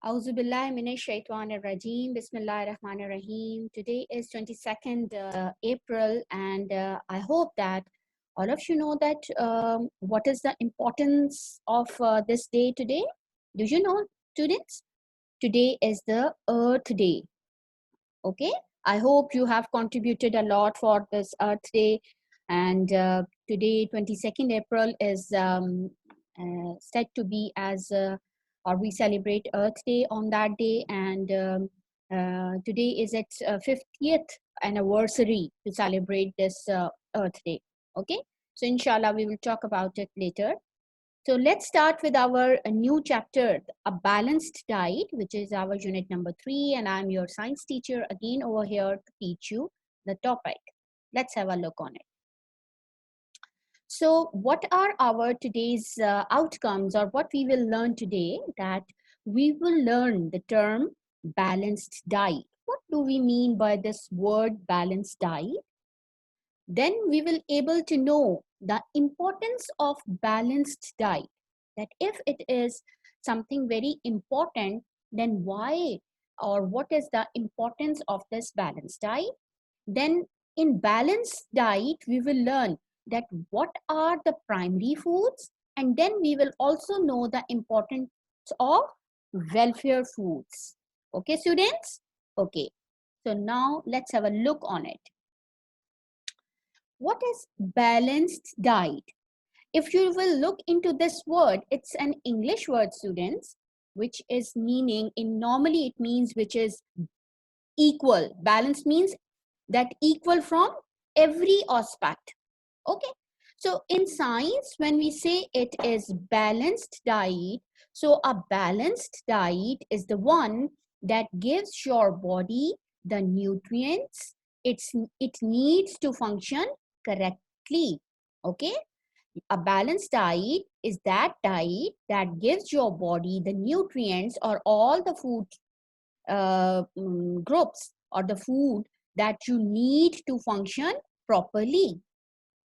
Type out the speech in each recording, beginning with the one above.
Auzu billahi minash shaitanir rajim. Bismillahir Rahmanir Rahim. Today is 22nd April, and I hope that all of you know that what is the importance of this day today. Do you know, students? Today is the Earth Day. Okay, I hope you have contributed a lot for this Earth Day, and today 22nd April is said to be as or we celebrate Earth Day on that day, and today is its 50th anniversary to celebrate this Earth Day. Okay, so inshallah we will talk about it later. So let's start with our new chapter, A Balanced Diet, which is our unit number 3. And I'm your science teacher again over here to teach you the topic. Let's have a look on it. So what are our today's outcomes, or what we will learn today? That we will learn the term balanced diet. What do we mean by this word balanced diet? Then we will able to know the importance of balanced diet, that if it is something very important, then why or what is the importance of this balanced diet. Then in balanced diet we will learn that what are the primary foods, and then we will also know the importance of welfare foods. Okay, students? Okay, so now let's have a look on it. What is balanced diet? If you will look into this word, it's an English word, students, which is meaning in normally it means which is equal. Balance means that equal from every aspect. Okay. So in science, when we say it is balanced diet, so a balanced diet is the one that gives your body the nutrients it needs to function correctly. Okay. A balanced diet is that diet that gives your body the nutrients or all the food groups or the food that you need to function properly.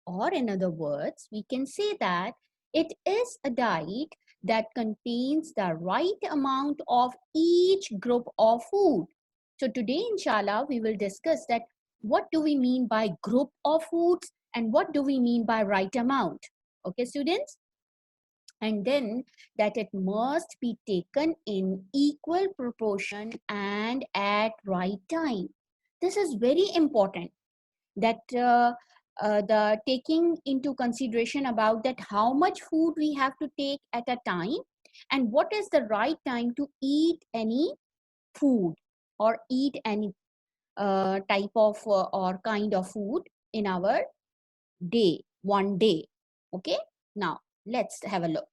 Or in other words, we can say that it is a diet that contains the right amount of each group of food. So today, inshallah, we will discuss that what do we mean by group of foods and what do we mean by right amount. Okay, students? And then that it must be taken in equal proportion and at right time. This is very important, that the taking into consideration about that how much food we have to take at a time and what is the right time to eat any food or eat any type of or kind of food in our day, one day. Okay, now let's have a look.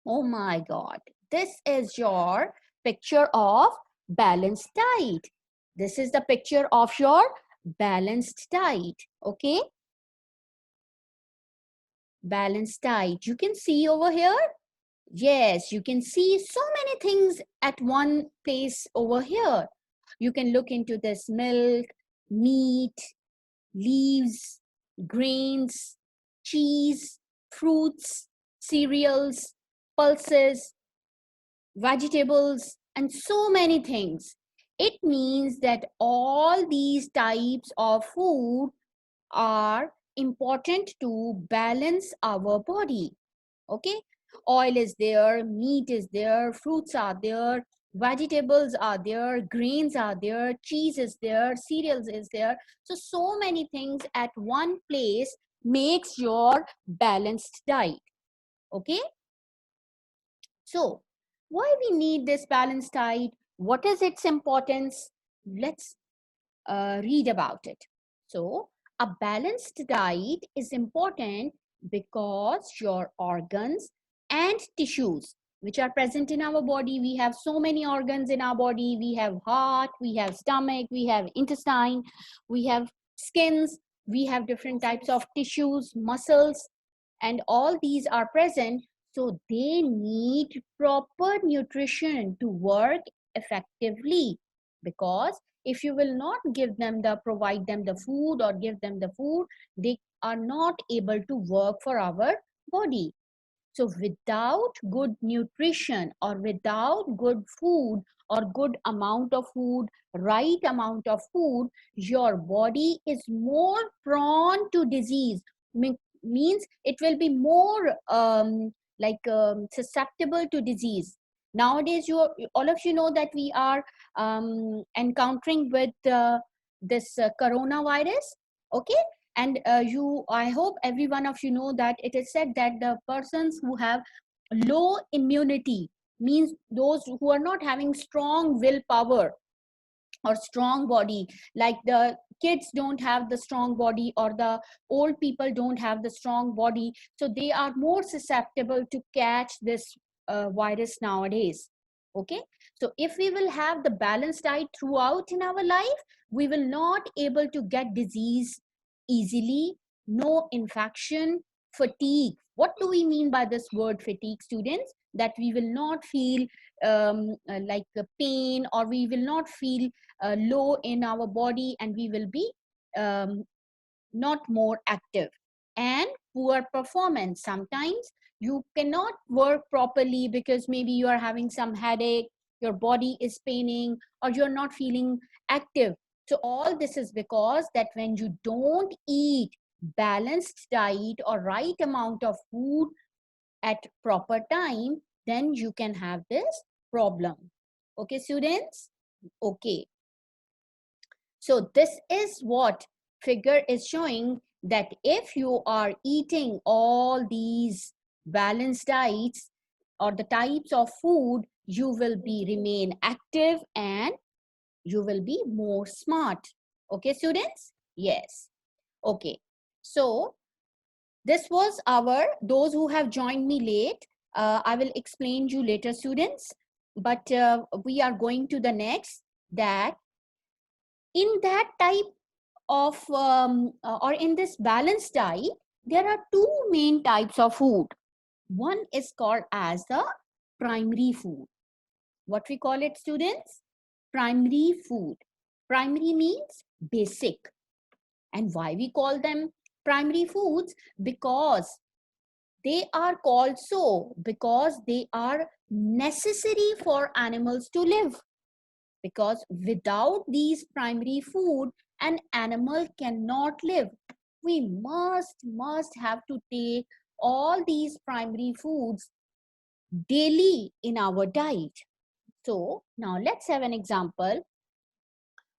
Oh my God, this is your picture of balanced diet. This is the picture of your balanced diet. Okay, balanced diet. You can see over here. Yes, you can see so many things at one place over here. You can look into this milk, meat, leaves, grains, cheese, fruits, cereals, pulses, vegetables, and so many things. It means that all these types of food are important to balance our body. Okay, oil is there, meat is there, fruits are there, vegetables are there, grains are there, cheese is there, cereals is there. So many things at one place makes your balanced diet. Okay, so why we need this balanced diet? What is its importance? Let's read about it. So a balanced diet is important because your organs and tissues which are present in our body, we have so many organs in our body. We have heart, we have stomach, we have intestine, we have skins, we have different types of tissues, muscles, and all these are present. So they need proper nutrition to work effectively, because if you will not give them the provide them the food or give them the food, they are not able to work for our body. So without good nutrition or without good food or good amount of food, right amount of food, your body is more prone to disease. Means it will be more susceptible to disease. Nowadays, all of you know that we are encountering with this coronavirus. Okay, and I hope every one of you know that it is said that the persons who have low immunity, means those who are not having strong willpower or strong body, like the kids don't have the strong body or the old people don't have the strong body, so they are more susceptible to catch this virus nowadays. Okay, so if we will have the balanced diet throughout in our life, we will not able to get disease easily, no infection, fatigue. What do we mean by this word fatigue, students? That we will not feel like a pain, or we will not feel low in our body, and we will be um, not more active. And poor performance, sometimes you cannot work properly because maybe you are having some headache, your body is paining, or you're not feeling active. So all this is because that when you don't eat balanced diet or right amount of food at proper time, then you can have this problem. Okay, students? Okay, so this is what figure is showing, that if you are eating all these balanced diets or the types of food, you will be remain active and you will be more smart. Okay, students? Yes. Okay. So this was our, those who have joined me late, I will explain you later, students. But we are going to the next, that in that type of or in this balanced diet, there are two main types of food. One is called as the primary food. What we call it, students? Primary food. Primary means basic. And why we call them primary foods? Because they are called so because they are necessary for animals to live. Because without these primary food, an animal cannot live. We must have to take all these primary foods daily in our diet. So now let's have an example.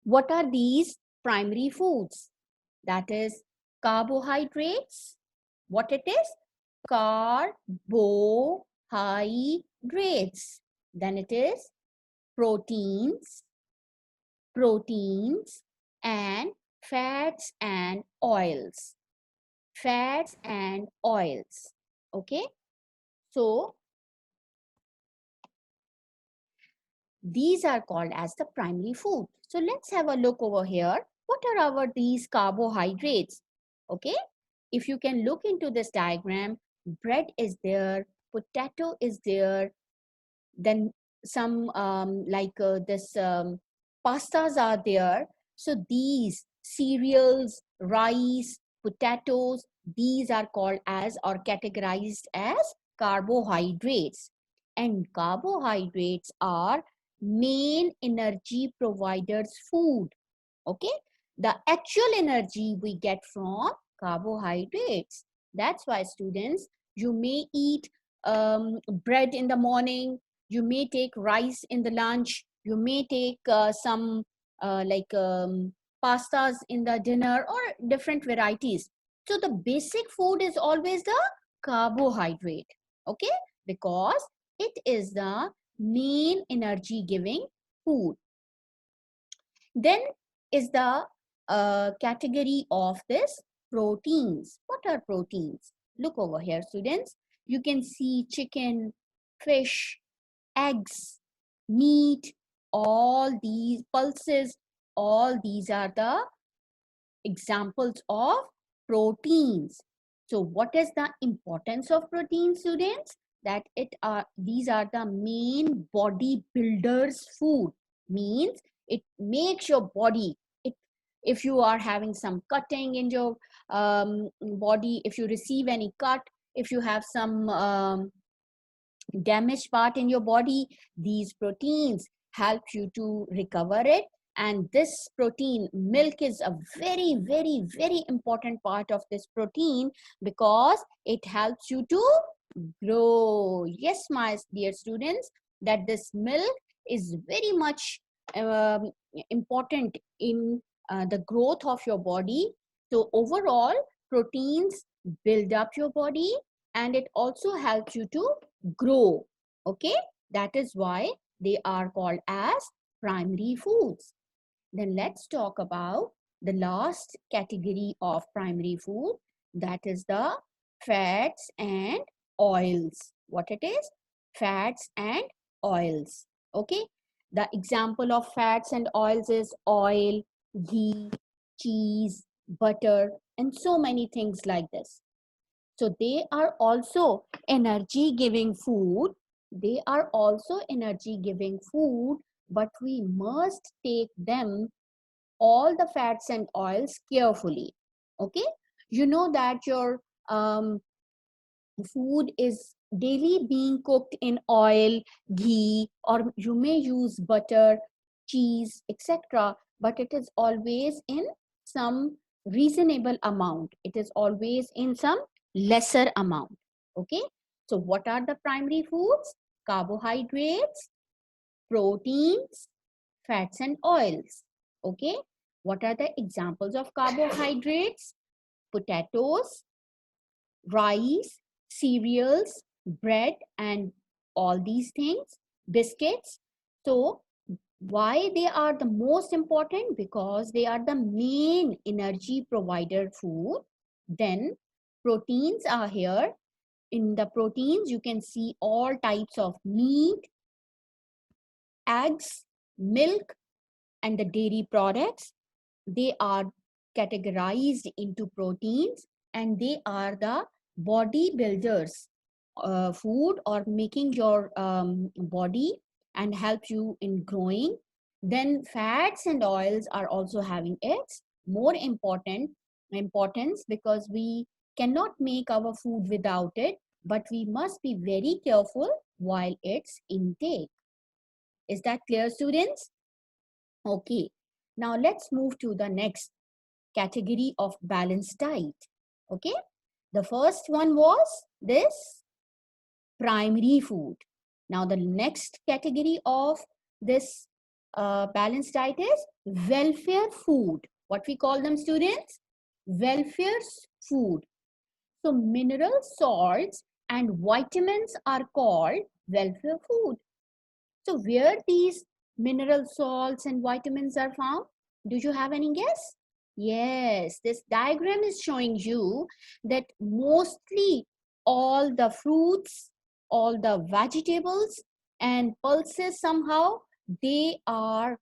What are these primary foods? That is carbohydrates. What it is? Carbohydrates. Then it is proteins, and fats and oils. Fats and oils. Okay. So these are called as the primary food. So let's have a look over here. What are these carbohydrates? Okay. If you can look into this diagram, bread is there, potato is there, then some this pastas are there. So these cereals, rice, potatoes, these are called as or categorized as carbohydrates. And carbohydrates are main energy providers food. Okay, the actual energy we get from carbohydrates. That's why, students, you may eat bread in the morning, you may take rice in the lunch, you may take some pastas in the dinner, or different varieties. So the basic food is always the carbohydrate. Okay, because it is the main energy giving food. Then is the category of this proteins. What are proteins? Look over here, students. You can see chicken, fish, eggs, meat, all these pulses, all these are the examples of proteins. So what is the importance of protein, students? That these are the main body builders food. Means it makes your body, it, if you are having some cutting in your body, if you receive any cut, if you have some damaged part in your body, these proteins help you to recover it. And this protein, milk is a very, very, very important part of this protein because it helps you to grow. Yes, my dear students, that this milk is very much um, important in the growth of your body. So overall, proteins build up your body and it also helps you to grow. Okay, that is why they are called as primary foods. Then let's talk about the last category of primary food, that is the fats and oils. What it is? Fats and oils. Okay, the example of fats and oils is oil, ghee, cheese, butter, and so many things like this. So they are also energy giving food. They are also energy giving food, but we must take them, all the fats and oils, carefully. Okay, you know that your food is daily being cooked in oil, ghee, or you may use butter, cheese, etc. But it is always in some reasonable amount. It is always in some lesser amount. Okay. So what are the primary foods? Carbohydrates, proteins, fats and oils. Okay. What are the examples of carbohydrates? Potatoes, rice, cereals, bread, and all these things, biscuits. So, why they are the most important? Because they are the main energy provider food. Then, proteins are here. In the proteins, you can see all types of meat, eggs, milk, and the dairy products. They are categorized into proteins and they are the body builders food or making your body and help you in growing. Then fats and oils are also having its more importance because we cannot make our food without it, but we must be very careful while it's intake. Is that clear, students? Okay, now let's move to the next category of balanced diet. Okay, the first one was this primary food. Now the next category of this balanced diet is welfare food. What we call them, students? Welfare food. So mineral salts and vitamins are called welfare food. So where these mineral salts and vitamins are found? Do you have any guess? Yes, this diagram is showing you that mostly all the fruits, all the vegetables and pulses somehow, they are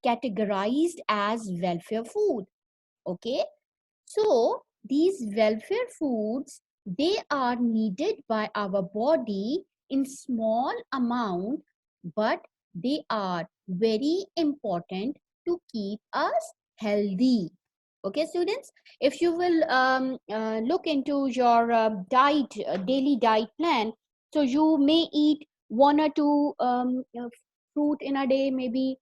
categorized as welfare food. Okay, so these welfare foods, they are needed by our body in small amount, but they are very important to keep us healthy. Okay, students, if you will look into your diet, daily diet plan, so you may eat one or two fruit in a day, maybe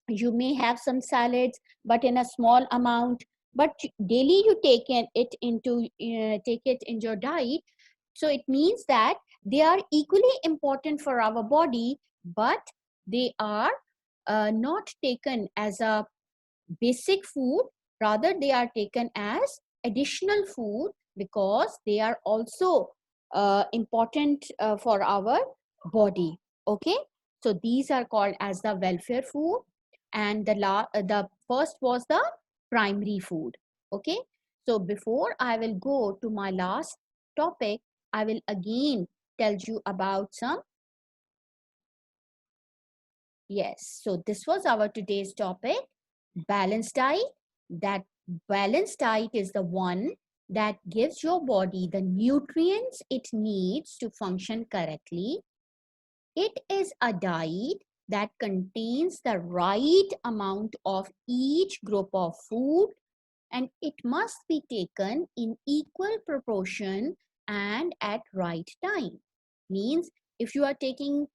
you may have some salads but in a small amount, but daily you take it in your diet. So it means that they are equally important for our body, but they are not taken as a basic food, rather they are taken as additional food because they are also important for our body. Okay, so these are called as the welfare food, and the first was the primary food. Okay, so before I will go to my last topic, I will again tell you about some. Yes, so this was our today's topic, balanced diet. That balanced diet is the one that gives your body the nutrients it needs to function correctly. It is a diet that contains the right amount of each group of food and it must be taken in equal proportion and at right time. Means if you are taking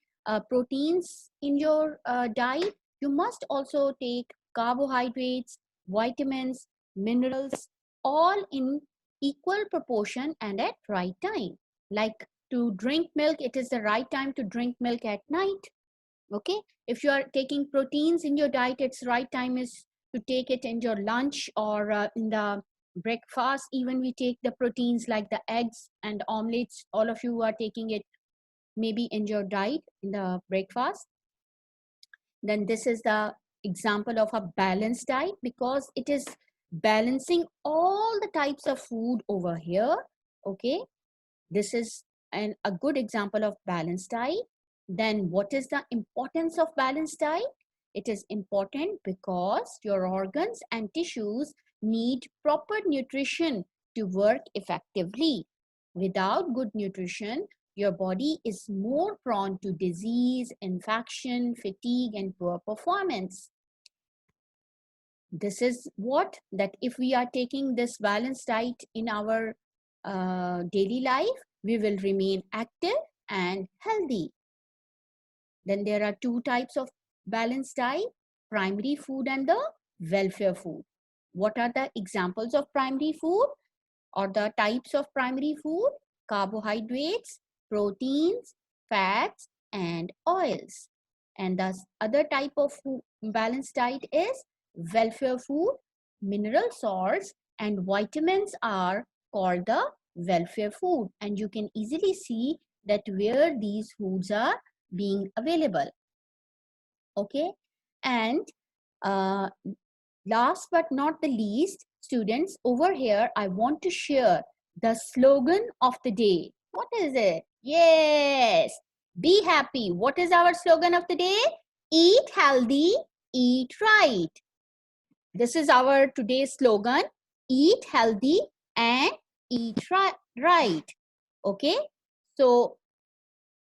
proteins in your diet, you must also take carbohydrates, vitamins, minerals, all in equal proportion and at right time. Like to drink milk, it is the right time to drink milk at night. Okay, if you are taking proteins in your diet, it's right time is to take it in your lunch or in the breakfast. Even we take the proteins like the eggs and omelets, all of you are taking it maybe in your diet in the breakfast. Then this is the example of a balanced diet, because it is balancing all the types of food over here. Okay, this is a good example of balanced diet. Then what is the importance of balanced diet? It is important because your organs and tissues need proper nutrition to work effectively. Without good nutrition, your body is more prone to disease, infection, fatigue, and poor performance. This is what, that if we are taking this balanced diet in our daily life, we will remain active and healthy. Then there are two types of balanced diet: primary food and the welfare food. What are the examples of primary food or the types of primary food? Carbohydrates, proteins, fats, and oils. And the other type of food, balanced diet is welfare food. Mineral salts and vitamins are called the welfare food, and you can easily see that where these foods are being available. Okay, and uh, last but not the least, students, over here I want to share the slogan of the day. What is it? Yes, be happy. What is our slogan of the day? Eat healthy, eat right. This is our today's slogan: eat healthy and eat right. Okay, so